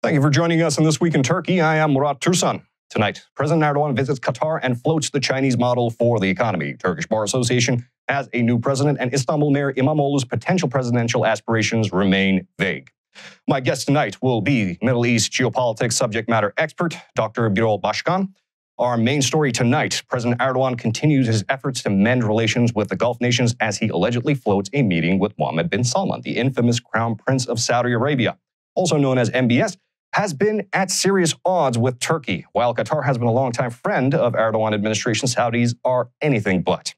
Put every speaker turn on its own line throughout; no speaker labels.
Thank you for joining us in This Week in Turkey. I am Murat, Türsan. Tonight, President Erdogan visits Qatar and floats the Chinese model for the economy. Turkish Bar Association has a new president, and Istanbul Mayor Imamoğlu's potential presidential aspirations remain vague. My guest tonight will be Middle East geopolitics subject matter expert, Dr. Birol Başkan. Our main story tonight, President Erdogan continues his efforts to mend relations with the Gulf nations as he allegedly floats a meeting with Mohammed bin Salman, the infamous Crown Prince of Saudi Arabia, also known as MBS, has been at serious odds with Turkey. While Qatar has been a longtime friend of Erdogan administration, Saudis are anything but.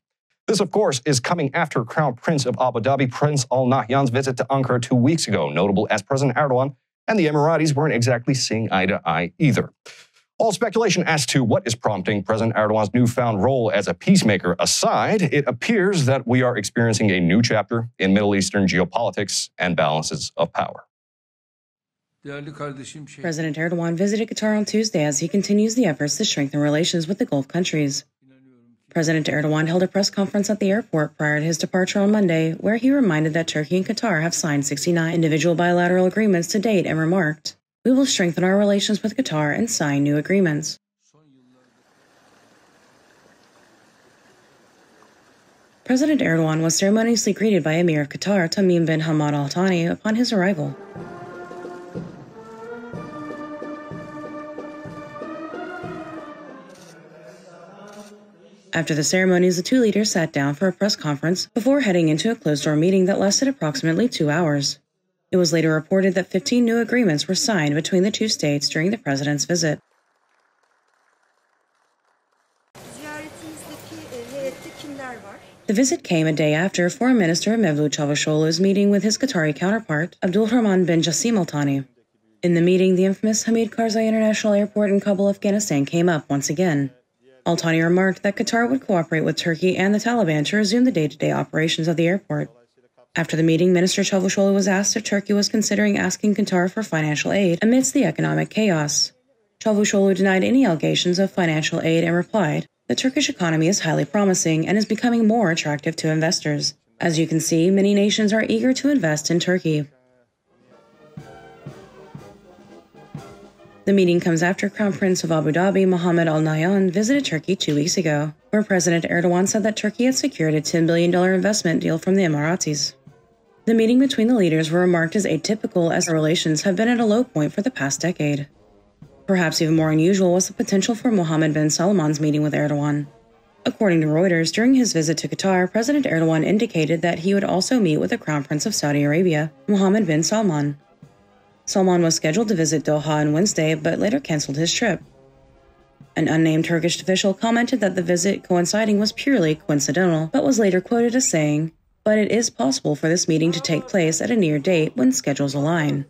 This, of course, is coming after Crown Prince of Abu Dhabi, Prince Al Nahyan's visit to Ankara 2 weeks ago, notable as President Erdogan and the Emiratis weren't exactly seeing eye to eye either. All speculation as to what is prompting President Erdogan's newfound role as a peacemaker aside, it appears that we are experiencing a new chapter in Middle Eastern geopolitics and balances of power.
President Erdogan visited Qatar on Tuesday as he continues the efforts to strengthen relations with the Gulf countries. President Erdogan held a press conference at the airport prior to his departure on Monday, where he reminded that Turkey and Qatar have signed 69 individual bilateral agreements to date and remarked, "We will strengthen our relations with Qatar and sign new agreements." President Erdogan was ceremoniously greeted by Emir of Qatar, Tamim bin Hamad Al Thani, upon his arrival. After the ceremonies, the two leaders sat down for a press conference before heading into a closed-door meeting that lasted approximately 2 hours. It was later reported that 15 new agreements were signed between the two states during the president's visit. The visit came a day after Foreign Minister Mevlut Çavuşoğlu's meeting with his Qatari counterpart, Abdulrahman bin Jassim Al Thani. In the meeting, the infamous Hamid Karzai International Airport in Kabul, Afghanistan came up once again. Al Thani remarked that Qatar would cooperate with Turkey and the Taliban to resume the day-to-day operations of the airport. After the meeting, Minister Çavuşoğlu was asked if Turkey was considering asking Qatar for financial aid amidst the economic chaos. Çavuşoğlu denied any allegations of financial aid and replied, "The Turkish economy is highly promising and is becoming more attractive to investors. As you can see, many nations are eager to invest in Turkey." The meeting comes after Crown Prince of Abu Dhabi, Mohammed Al Nahyan, visited Turkey 2 weeks ago, where President Erdogan said that Turkey had secured a $10 billion investment deal from the Emiratis. The meeting between the leaders were remarked as atypical as the relations have been at a low point for the past decade. Perhaps even more unusual was the potential for Mohammed bin Salman's meeting with Erdogan. According to Reuters, during his visit to Qatar, President Erdogan indicated that he would also meet with the Crown Prince of Saudi Arabia, Mohammed bin Salman. Salman was scheduled to visit Doha on Wednesday, but later canceled his trip. An unnamed Turkish official commented that the visit coinciding was purely coincidental, but was later quoted as saying, "But it is possible for this meeting to take place at a near date when schedules align."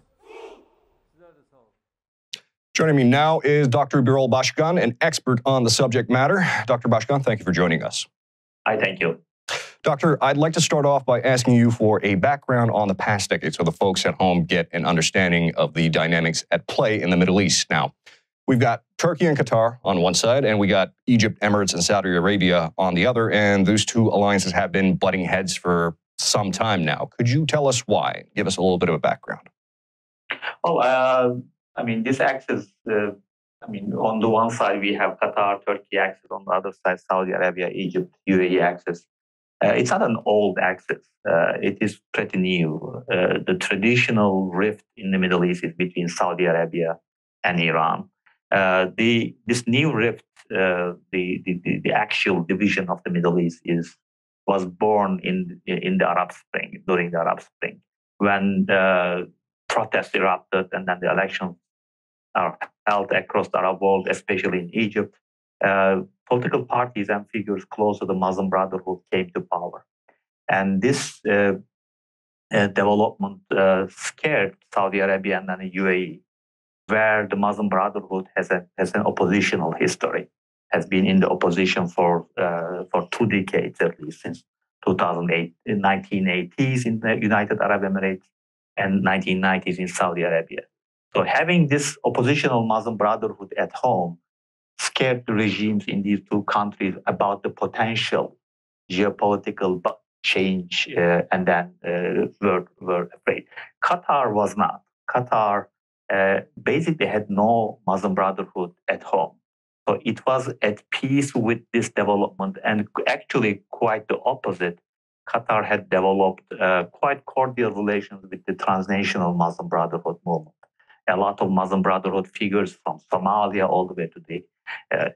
Joining me now is Dr. Birol Başkan, an expert on the subject matter. Dr. Başkan, thank you for joining us.
I thank you.
Doctor, I'd like to start off by asking you for a background on the past decade so the folks at home get an understanding of the dynamics at play in the Middle East. Now, we've got Turkey and Qatar on one side, and we got Egypt, Emirates, and Saudi Arabia on the other, and those two alliances have been butting heads for some time now. Could you tell us why? Give us a little bit of a background.
Well, this axis, on the one side, we have Qatar, Turkey axis. On the other side, Saudi Arabia, Egypt, UAE axis. It's not an old axis. It is pretty new. The traditional rift in the Middle East is between Saudi Arabia and Iran. This new rift, the actual division of the Middle East was born in the Arab Spring, during the Arab Spring, when protests erupted and then the elections are held across the Arab world, especially in Egypt. Political parties and figures close to the Muslim Brotherhood came to power. And this development scared Saudi Arabia and then the UAE, where the Muslim Brotherhood has an oppositional history, has been in the opposition for 2 decades at least, since 2008, in 1980s in the United Arab Emirates and 1990s in Saudi Arabia. So having this oppositional Muslim Brotherhood at home scared the regimes in these two countries about the potential geopolitical change, and then were afraid. Qatar was not. Qatar basically had no Muslim Brotherhood at home. So it was at peace with this development, and actually quite the opposite. Qatar had developed quite cordial relations with the transnational Muslim Brotherhood movement. A lot of Muslim Brotherhood figures from Somalia all the way to the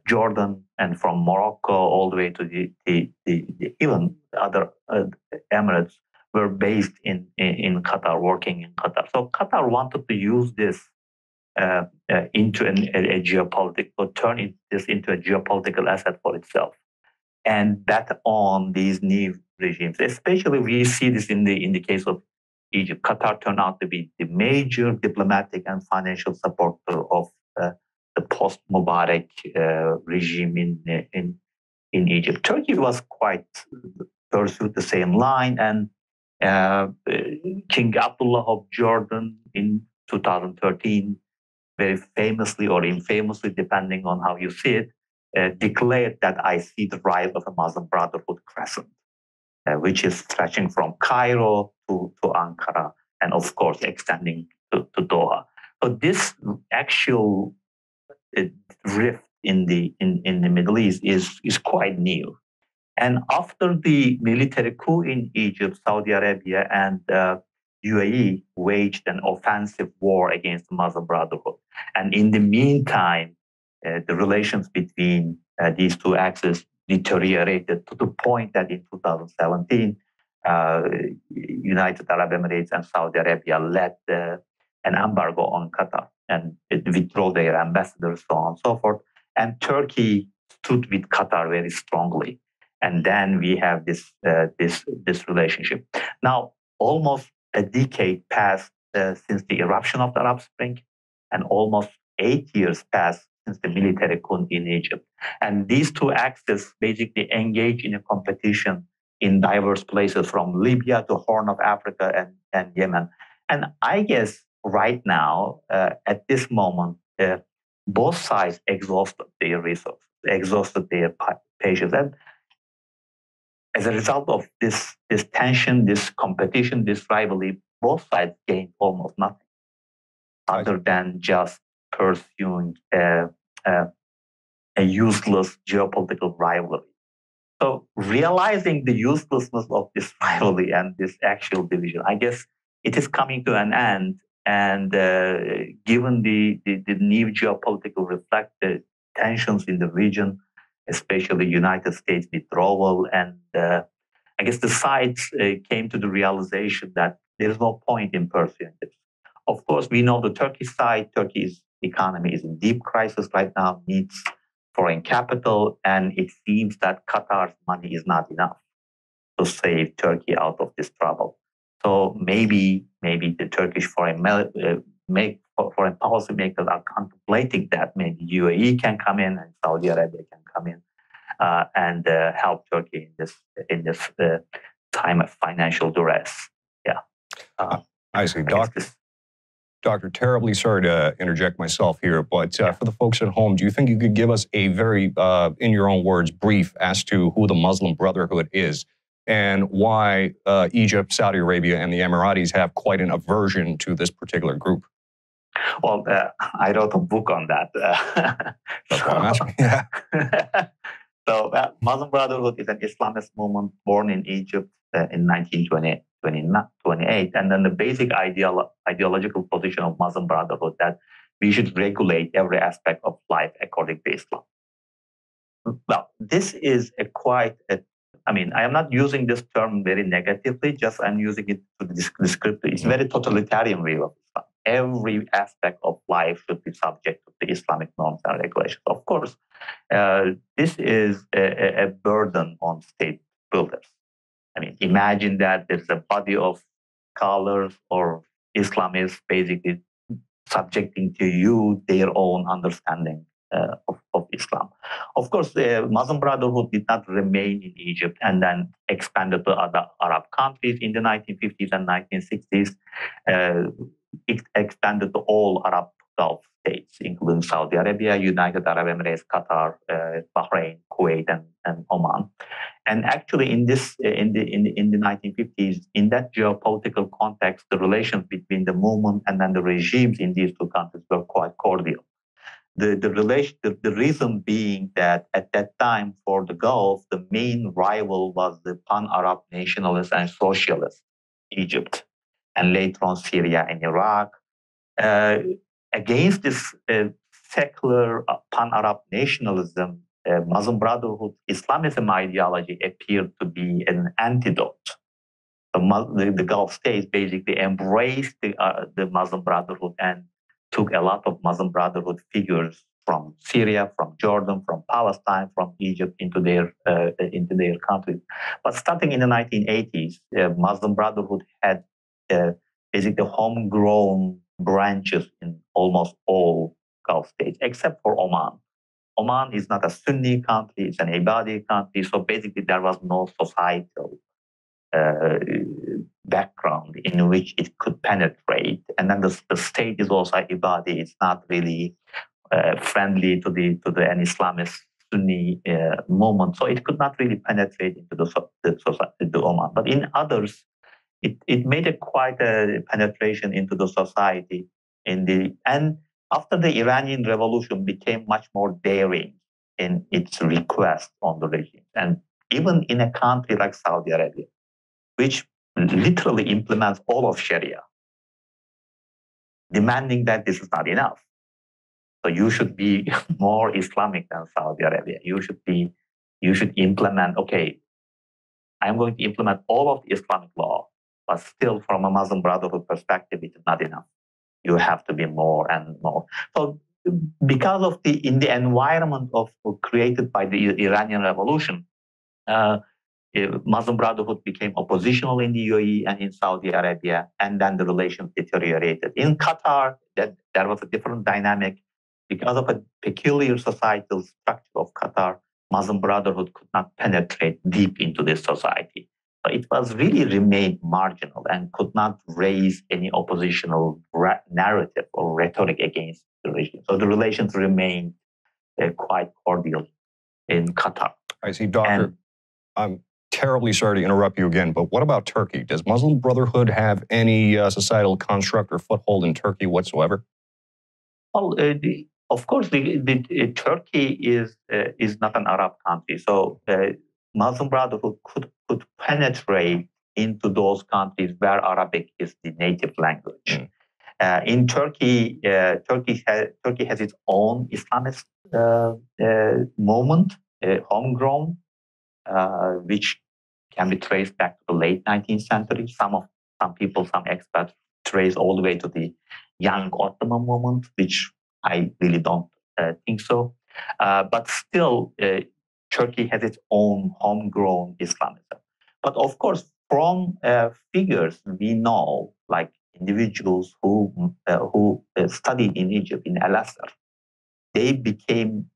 Jordan, and from Morocco all the way to the even other Emirates were based in Qatar, working in Qatar. So Qatar wanted to use this into a geopolitical, turn this into a geopolitical asset for itself, and bet on these new regimes. Especially, we see this in the case of Egypt. Qatar turned out to be the major diplomatic and financial supporter of the post-Mubarak regime in Egypt. Turkey was quite pursued the same line, and King Abdullah of Jordan in 2013, very famously or infamously, depending on how you see it, declared that I see the rise of a Muslim Brotherhood crescent, which is stretching from Cairo to Ankara, and of course extending to Doha. So this actual rift in the Middle East is quite new. And after the military coup in Egypt, Saudi Arabia and UAE waged an offensive war against the Muslim Brotherhood. And in the meantime, the relations between these two axes deteriorated to the point that in 2017, United Arab Emirates and Saudi Arabia led an embargo on Qatar and withdrew their ambassadors, so on and so forth. And Turkey stood with Qatar very strongly. And then we have this relationship. Now, almost a decade passed since the eruption of the Arab Spring, and almost 8 years passed since the military coup in Egypt. And these two axes basically engage in a competition in diverse places, from Libya to Horn of Africa and Yemen. And I guess right now, at this moment, both sides exhausted their resources, exhausted their patience. And as a result of this tension, this competition, this rivalry, both sides gained almost nothing other than just pursuing a useless geopolitical rivalry. So realizing the uselessness of this rivalry and this actual division, I guess it is coming to an end. And given the new geopolitical reflected tensions in the region, especially United States withdrawal, and I guess the sides came to the realization that there is no point in pursuing this. Of course, we know the Turkish side. Turkey's economy is in deep crisis right now, needs foreign capital, and it seems that Qatar's money is not enough to save Turkey out of this trouble. So maybe the Turkish foreign policymakers are contemplating that maybe UAE can come in and Saudi Arabia can come in and help Turkey in this time of financial duress. Yeah.
I see, Doctor, terribly sorry to interject myself here, but for the folks at home, do you think you could give us a very, in your own words, brief as to who the Muslim Brotherhood is and why Egypt, Saudi Arabia, and the Emiratis have quite an aversion to this particular group?
Well, I wrote a book on that.
That's why I'm asking. Yeah.
So Muslim Brotherhood is an Islamist movement born in Egypt in 1928. And then the basic ideological position of Muslim Brotherhood that we should regulate every aspect of life according to Islam. Well, this is I am not using this term very negatively, just I'm using it to describe. It's very totalitarian view of Islam. Every aspect of life should be subject to the Islamic norms and regulations. Of course, this is a burden on state builders. I mean, imagine that there's a body of scholars or Islamists basically subjecting to you their own understanding of Islam. Of course, the Muslim Brotherhood did not remain in Egypt and then expanded to other Arab countries in the 1950s and 1960s. It expanded to all Arab Gulf states, including Saudi Arabia, United Arab Emirates, Qatar, Bahrain, Kuwait, and Oman. And actually, in the 1950s, in that geopolitical context, the relations between the movement and then the regimes in these two countries were quite cordial. The reason being that at that time for the Gulf, the main rival was the pan-Arab nationalist and socialist Egypt, and later on Syria and Iraq. Against this secular pan-Arab nationalism, Muslim Brotherhood Islamism ideology appeared to be an antidote. The Gulf states basically embraced the Muslim Brotherhood and took a lot of Muslim Brotherhood figures from Syria, from Jordan, from Palestine, from Egypt into their countries. But starting in the 1980s, Muslim Brotherhood had basically homegrown branches in almost all Gulf states, except for Oman. Oman is not a Sunni country, it's an Ibadi country, so basically there was no societal background in which it could penetrate. And then the state is also Ibadi, it's not really friendly to the an Islamist Sunni movement, so it could not really penetrate into the Oman. But in others, it made quite a penetration into the society. And after the Iranian Revolution became much more daring in its request on the regime. And even in a country like Saudi Arabia, which literally implements all of Sharia, demanding that this is not enough. So you should be more Islamic than Saudi Arabia. You should implement, okay, I'm going to implement all of the Islamic law, but still from a Muslim Brotherhood perspective, it is not enough. You have to be more and more. So because of in the environment created by the Iranian Revolution, Muslim Brotherhood became oppositional in the UAE and in Saudi Arabia, and then the relations deteriorated. In Qatar, there was a different dynamic. Because of a peculiar societal structure of Qatar, Muslim Brotherhood could not penetrate deep into this society. So it was really remained marginal and could not raise any oppositional narrative or rhetoric against the regime. So the relations remained quite cordial in Qatar.
I see, Doctor. I'm terribly sorry to interrupt you again, but what about Turkey? Does Muslim Brotherhood have any societal construct or foothold in Turkey whatsoever?
Well, of course, Turkey is not an Arab country, so Muslim Brotherhood could penetrate into those countries where Arabic is the native language. In Turkey, Turkey has its own Islamist movement, homegrown, which can be traced back to the late 19th century. Some experts trace all the way to the young Ottoman movement, which I really don't think so. But still, Turkey has its own homegrown Islamism. But of course, from figures we know, like individuals who studied in Egypt, in Al-Azhar, they came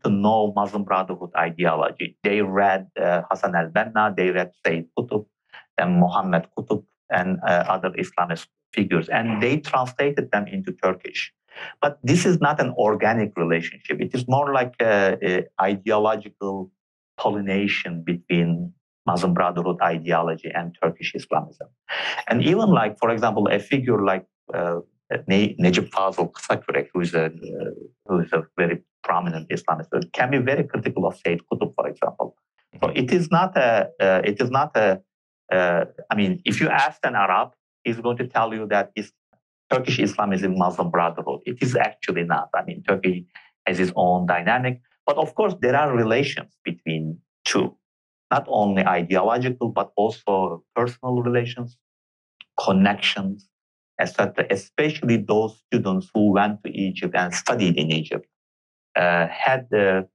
to know Muslim Brotherhood ideology. They read Hassan al-Banna, they read Sayyid Qutb and Muhammad Qutb and other Islamist figures, and they translated them into Turkish. But this is not an organic relationship. It is more like an ideological pollination between Muslim Brotherhood ideology and Turkish Islamism. And even like, for example, a figure like Necip Fazıl Kısakürek, who is a very prominent Islamist, can be very critical of Sayyid Qutb, for example. So it is not I mean, if you ask an Arab, he's going to tell you that Turkish Islam is in Muslim Brotherhood. It is actually not. I mean, Turkey has its own dynamic. But of course, there are relations between two, not only ideological, but also personal relations, connections, etc. Especially those students who went to Egypt and studied in Egypt had a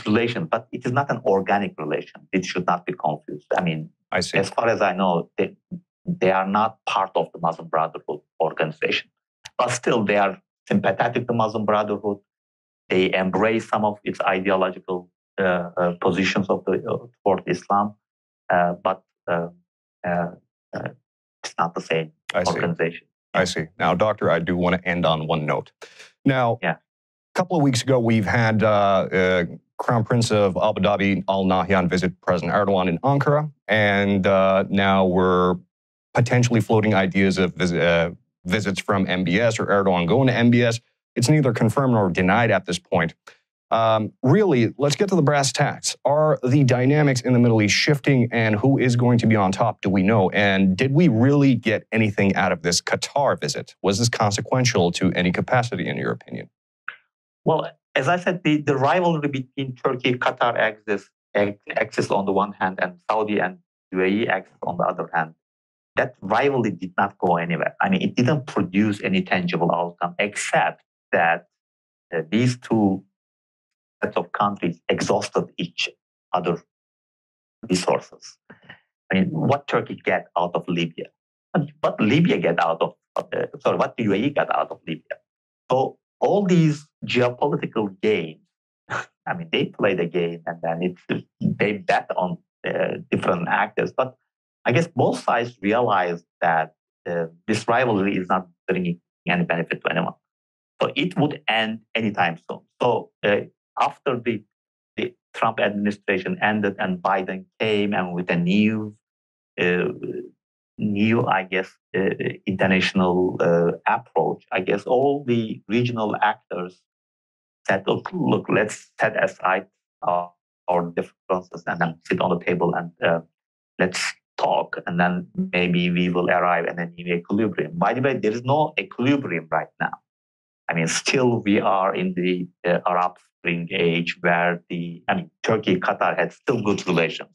relation, but it is not an organic relation. It should not be confused. I mean, as far as I know, they are not part of the Muslim Brotherhood organization. But still, they are sympathetic to Muslim Brotherhood. They embrace some of its ideological positions toward Islam, but it's not the same organization.
I see. Now, Doctor, I do want to end on one note. Now, a couple of weeks ago, we've had Crown Prince of Abu Dhabi Al Nahyan visit President Erdogan in Ankara, and now we're potentially floating ideas of visits from MBS or Erdogan going to MBS. It's neither confirmed nor denied at this point. Really, let's get to the brass tacks. Are the dynamics in the Middle East shifting, and who is going to be on top? Do we know? And did we really get anything out of this Qatar visit? Was this consequential to any capacity, in your opinion?
Well, as I said, the rivalry between Turkey, Qatar axis on the one hand, and Saudi and UAE axis on the other hand, that rivalry did not go anywhere. I mean, it didn't produce any tangible outcome, except that these two sets of countries exhausted each other resources. I mean, what Turkey get out of Libya? What Libya get out of, what the UAE got out of Libya? So all these geopolitical games, I mean, they play the game and then they bet on different actors. But I guess both sides realize that this rivalry is not bringing any benefit to anyone. So it would end anytime soon. So after the Trump administration ended and Biden came and with a new, I guess, international approach, I guess all the regional actors said, look, let's set aside our differences and then sit on the table and let's talk, and then maybe we will arrive at a new equilibrium. By the way, there is no equilibrium right now. I mean, still we are in the Arab Spring age where Turkey, Qatar had still good relations,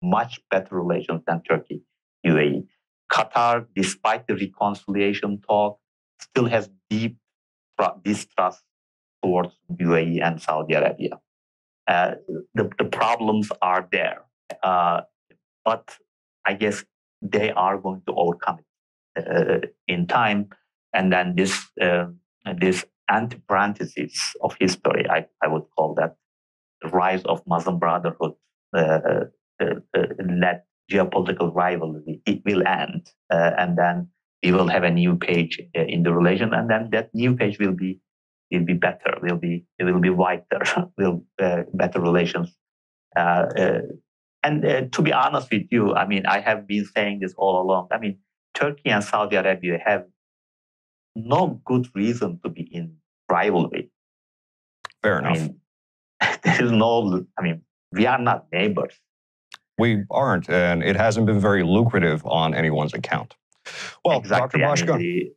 much better relations than Turkey, UAE. Qatar, despite the reconciliation talk, still has deep distrust towards UAE and Saudi Arabia. The problems are there, but I guess they are going to overcome it in time. And then this anti-parenthesis of history, I would call that, the rise of Muslim Brotherhood led geopolitical rivalry. It will end, and then we will have a new page in the relation, and then that new page will be better, it will be whiter, better relations. And to be honest with you, I mean, I have been saying this all along. I mean, Turkey and Saudi Arabia have no good reason to be in rivalry.
Fair enough.
I mean, there is no, we are not neighbors.
We aren't, and it hasn't been very lucrative on anyone's account. Well,
exactly.
Dr. Başkan,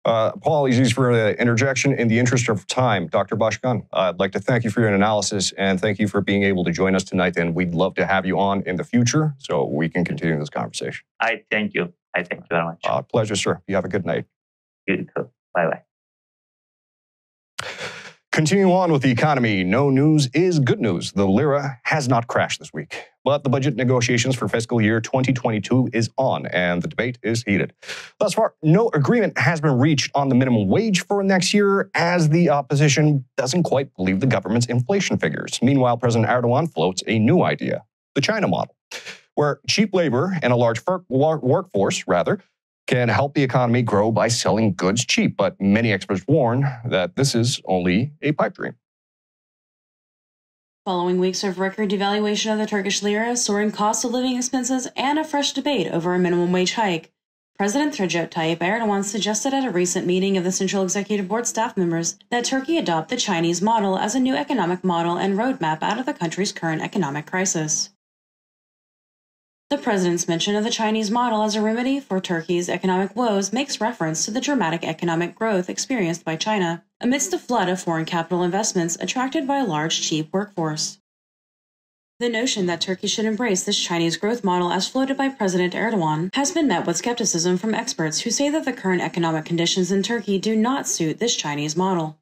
apologies for the interjection. In the interest of time, Dr. Başkan, I'd like to thank you for your analysis and thank you for being able to join us tonight. And we'd love to have you on in the future so we can continue this conversation.
I thank you. I thank you very much.
Pleasure, sir. You have a good night.
You too. Bye-bye.
Continuing on with the economy, no news is good news. The lira has not crashed this week, but the budget negotiations for fiscal year 2022 is on, and the debate is heated. Thus far, no agreement has been reached on the minimum wage for next year, as the opposition doesn't quite believe the government's inflation figures. Meanwhile, President Erdogan floats a new idea, the China model, where cheap labor and a large workforce, can help the economy grow by selling goods cheap. But many experts warn that this is only a pipe dream.
Following weeks of record devaluation of the Turkish lira, soaring cost of living expenses, and a fresh debate over a minimum wage hike, President Recep Tayyip Erdogan suggested at a recent meeting of the Central Executive Board staff members that Turkey adopt the Chinese model as a new economic model and roadmap out of the country's current economic crisis. The president's mention of the Chinese model as a remedy for Turkey's economic woes makes reference to the dramatic economic growth experienced by China amidst a flood of foreign capital investments attracted by a large, cheap workforce. The notion that Turkey should embrace this Chinese growth model as floated by President Erdogan has been met with skepticism from experts who say that the current economic conditions in Turkey do not suit this Chinese model.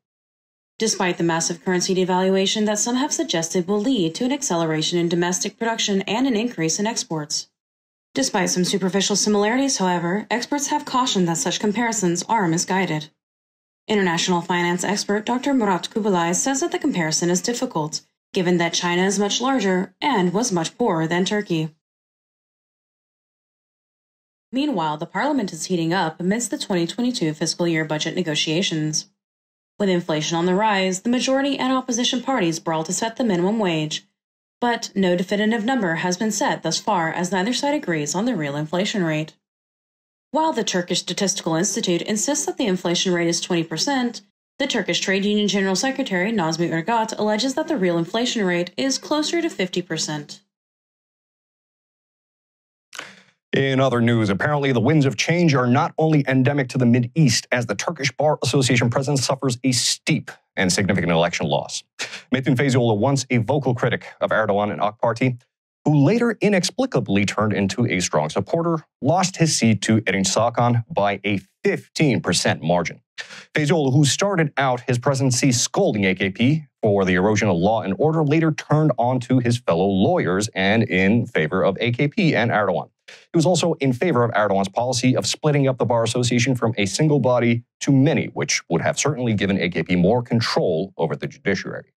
Despite the massive currency devaluation that some have suggested will lead to an acceleration in domestic production and an increase in exports. Despite some superficial similarities, however, experts have cautioned that such comparisons are misguided. International finance expert Dr. Murat says that the comparison is difficult, given that China is much larger and was much poorer than Turkey. Meanwhile, the parliament is heating up amidst the 2022 fiscal year budget negotiations. With inflation on the rise, the majority and opposition parties brawl to set the minimum wage, but no definitive number has been set thus far, as neither side agrees on the real inflation rate. While the Turkish Statistical Institute insists that the inflation rate is 20%, the Turkish Trade Union General Secretary Nazmi Irgat alleges that the real inflation rate is closer to 50%.
In other news, apparently the winds of change are not only endemic to the Mideast, as the Turkish Bar Association president suffers a steep and significant election loss. Metin Feyzioğlu, once a vocal critic of Erdogan and AK Party, who later inexplicably turned into a strong supporter, lost his seat to Erinç Sakan by a 15% margin. Feyzioğlu, who started out his presidency scolding AKP for the erosion of law and order, later turned onto his fellow lawyers and in favor of AKP and Erdogan. He was also in favor of Erdogan's policy of splitting up the Bar Association from a single body to many, which would have certainly given AKP more control over the judiciary.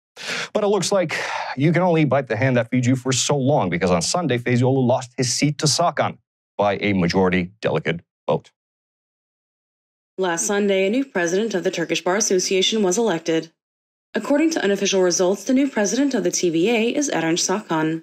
But it looks like you can only bite the hand that feeds you for so long, because on Sunday, Feyzioğlu lost his seat to Sakan by a majority delegate vote.
Last Sunday, a new president of the Turkish Bar Association was elected. According to unofficial results, the new president of the TVA is Erinç Sakan,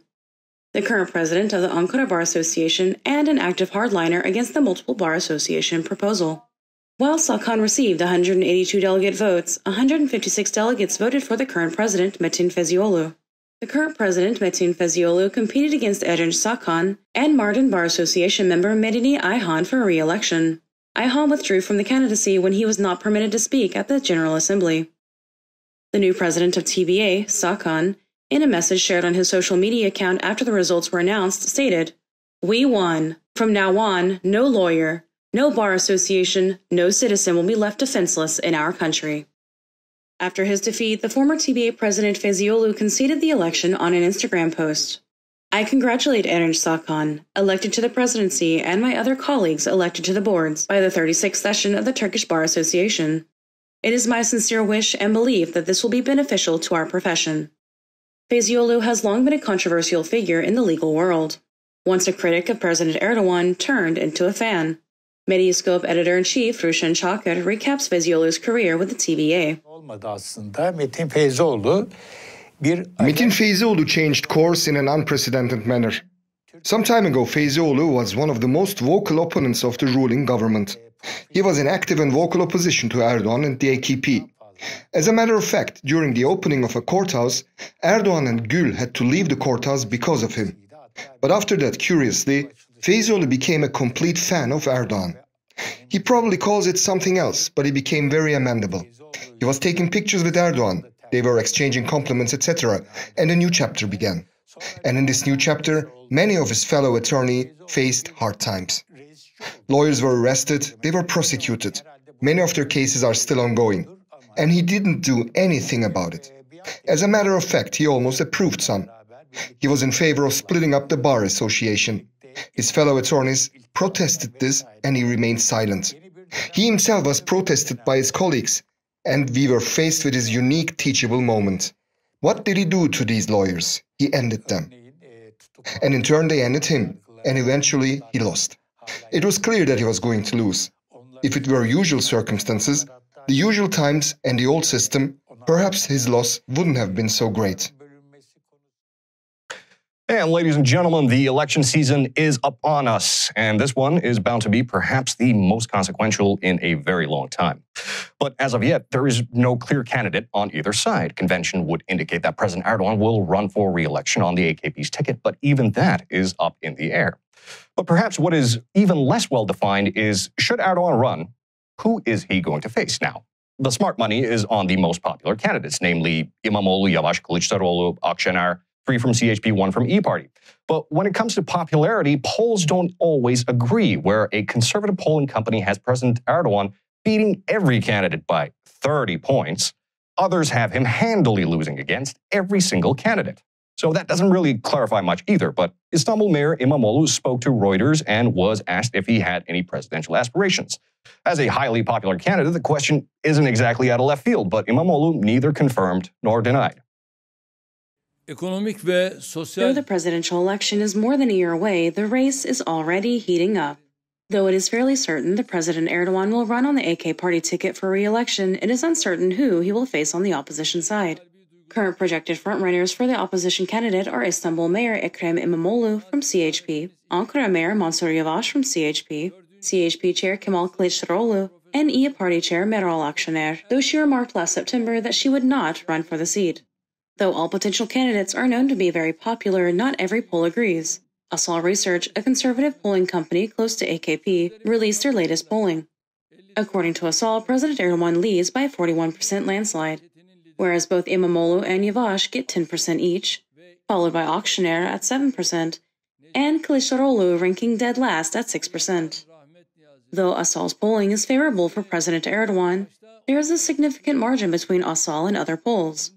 the current president of the Ankara Bar Association and an active hardliner against the multiple Bar Association proposal. While Sakan received 182 delegate votes, 156 delegates voted for the current president, Metin Feyzioğlu. The current president, Metin Feyzioğlu, competed against Erinç Sakan and Mardin Bar Association member Medeni Ayhan for re-election. Ayhan withdrew from the candidacy when he was not permitted to speak at the General Assembly. The new president of TVA, Sakan, in a message shared on his social media account after the results were announced, stated, "We won. From now on, no lawyer, no bar association, no citizen will be left defenseless in our country." After his defeat, the former TVA president Feyzioğlu conceded the election on an Instagram post. "I congratulate Erinç Sakan, elected to the presidency, and my other colleagues elected to the boards by the 36th session of the Turkish Bar Association. It is my sincere wish and belief that this will be beneficial to our profession." Feyzioğlu has long been a controversial figure in the legal world. Once a critic of President Erdogan, turned into a fan. Medyascope editor-in-chief Ruşen Çakır recaps Feyzioğlu's career with the TVA.
Metin Feyzioğlu changed course in an unprecedented manner. Some time ago, Feyzioğlu was one of the most vocal opponents of the ruling government. He was in active and vocal opposition to Erdogan and the AKP. As a matter of fact, during the opening of a courthouse, Erdogan and Gül had to leave the courthouse because of him. But after that, curiously, Feyzioğlu became a complete fan of Erdogan. He probably calls it something else, but he became very amenable. He was taking pictures with Erdogan, they were exchanging compliments, etc., and a new chapter began. And in this new chapter, many of his fellow attorneys faced hard times. Lawyers were arrested, they were prosecuted. Many of their cases are still ongoing. And he didn't do anything about it. As a matter of fact, he almost approved some. He was in favor of splitting up the Bar Association. His fellow attorneys protested this, and he remained silent. He himself was protested by his colleagues, and we were faced with his unique teachable moment. What did he do to these lawyers? He ended them. And in turn they ended him, and eventually he lost. It was clear that he was going to lose. If it were usual circumstances, the usual times and the old system, perhaps his loss wouldn't have been so great.
And ladies and gentlemen, the election season is upon us, and this one is bound to be perhaps the most consequential in a very long time. But as of yet, there is no clear candidate on either side. Convention would indicate that President Erdogan will run for re-election on the AKP's ticket, but even that is up in the air. But perhaps what is even less well-defined is, should Erdogan run, who is he going to face now? The smart money is on the most popular candidates, namely İmamoğlu, Yavaş, Kılıçdaroğlu, Akşener, 3 from CHP, 1 from E-Party. But when it comes to popularity, polls don't always agree, where a conservative polling company has President Erdogan beating every candidate by 30 points. Others have him handily losing against every single candidate. So that doesn't really clarify much either, but Istanbul Mayor Imamoğlu spoke to Reuters and was asked if he had any presidential aspirations. As a highly popular candidate, the question isn't exactly out of left field, but Imamoğlu neither confirmed nor denied.
Though the presidential election is more than a year away, the race is already heating up. Though it is fairly certain that President Erdogan will run on the AK party ticket for re-election, it is uncertain who he will face on the opposition side. Current projected frontrunners for the opposition candidate are Istanbul Mayor Ekrem İmamoğlu from CHP, Ankara Mayor Mansur Yavaş from CHP, CHP Chair Kemal Kılıçdaroğlu, and İYİ Party Chair Meral Akşener, though she remarked last September that she would not run for the seat. Though all potential candidates are known to be very popular, not every poll agrees. Sosyal Research, a conservative polling company close to AKP, released their latest polling. According to Sosyal, President Erdogan leads by a 41% landslide, whereas both İmamoğlu and Yavaş get 10% each, followed by Akşener at 7%, and Kılıçdaroğlu ranking dead last at 6%. Though Sosyal's polling is favorable for President Erdogan, there is a significant margin between Sosyal and other polls.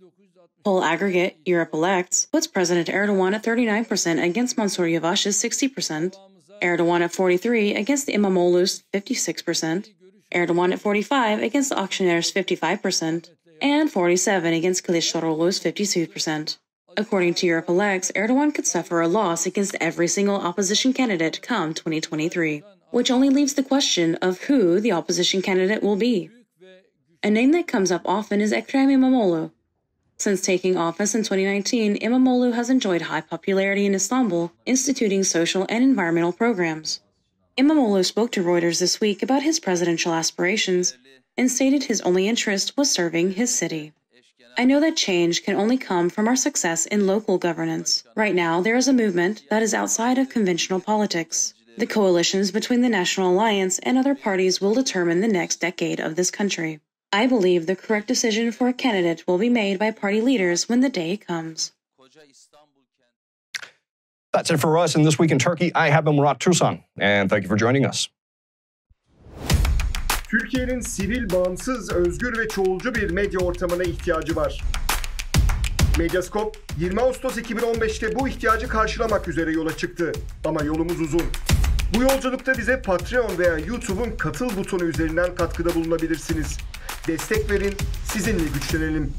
Poll aggregate, Europe Elects, puts President Erdogan at 39% against Mansur Yavaş's 60%, Erdogan at 43% against İmamoğlu's 56%, Erdogan at 45% against Akşener's 55%, and 47% against Kılıçdaroğlu's 52%. According to Europe Elects, Erdogan could suffer a loss against every single opposition candidate come 2023, which only leaves the question of who the opposition candidate will be. A name that comes up often is Ekrem İmamoğlu. Since taking office in 2019, İmamoğlu has enjoyed high popularity in Istanbul, instituting social and environmental programs. İmamoğlu spoke to Reuters this week about his presidential aspirations and stated his only interest was serving his city. I know that change can only come from our success in local governance. Right now, there is a movement that is outside of conventional politics. The coalitions between the National Alliance and other parties will determine the next decade of this country. I believe the correct decision for a candidate will be made by party leaders when the day comes.
That's it for us in This Week in Turkey. I have been Murat Türsan, and thank you for joining us.
Türkiye'nin sivil, bağımsız, özgür ve çoğulcu bir medya ortamına ihtiyacı var. Medyascope, 20 Ağustos 2015'te bu ihtiyacı karşılamak üzere yola çıktı. Ama yolumuz uzun. Bu yolculukta bize Patreon veya YouTube'un katıl butonu üzerinden katkıda bulunabilirsiniz. Destek verin, sizinle güçlenelim.